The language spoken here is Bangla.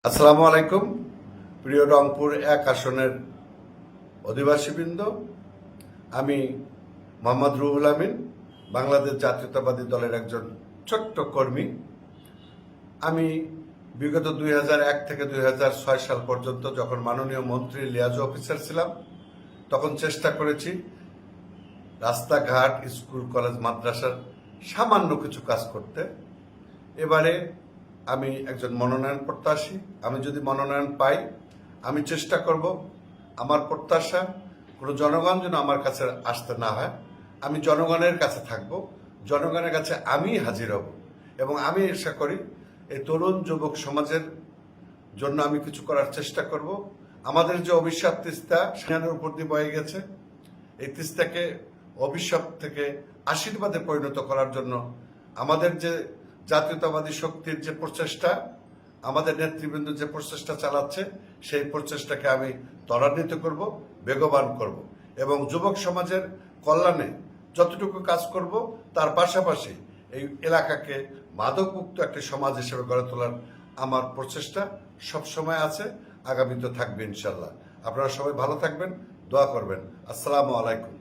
আসসালামু আলাইকুম। প্রিয় রংপুর এক আসনের অধিবাসীবৃন্দ, আমি মোহাম্মদ রুহুল আমিন, বাংলাদেশ জাতীয়তাবাদী দলের একজন ছোট্ট কর্মী। আমি বিগত 2001 থেকে 2006 সাল পর্যন্ত যখন মাননীয় মন্ত্রী লিয়াজু অফিসার ছিলাম, তখন চেষ্টা করেছি রাস্তাঘাট, স্কুল, কলেজ, মাদ্রাসার সামান্য কিছু কাজ করতে। এবারে আমি একজন মনোনয়ন প্রত্যাশী। আমি যদি মনোনয়ন পাই, আমি চেষ্টা করব, আমার প্রত্যাশা কোনো জনগণ যেন আমার কাছে আসতে না হয়। আমি জনগণের কাছে থাকব, জনগণের কাছে আমি হাজির হব এবং আমি আশা করি এই তরুণ যুবক সমাজের জন্য আমি কিছু করার চেষ্টা করব। আমাদের যে অভিশাপ তিস্তা সেনার উপর দিয়ে বয়ে গেছে, এই তিস্তাকে অভিশাপ থেকে আশীর্বাদে পরিণত করার জন্য আমাদের যে জাতীয়তাবাদী শক্তির যে প্রচেষ্টা, আমাদের নেতৃবৃন্দ যে প্রচেষ্টা চালাচ্ছে, সেই প্রচেষ্টাকে আমি ত্বরান্বিত করব, বেগবান করব এবং যুবক সমাজের কল্যাণে যতটুকু কাজ করব, তার পাশাপাশি এই এলাকাকে মাদকমুক্ত একটি সমাজ হিসেবে গড়ে তোলার আমার প্রচেষ্টা সবসময় আছে, আগামীতে থাকবে ইনশাল্লাহ। আপনারা সবাই ভালো থাকবেন, দোয়া করবেন। আসসালামু আলাইকুম।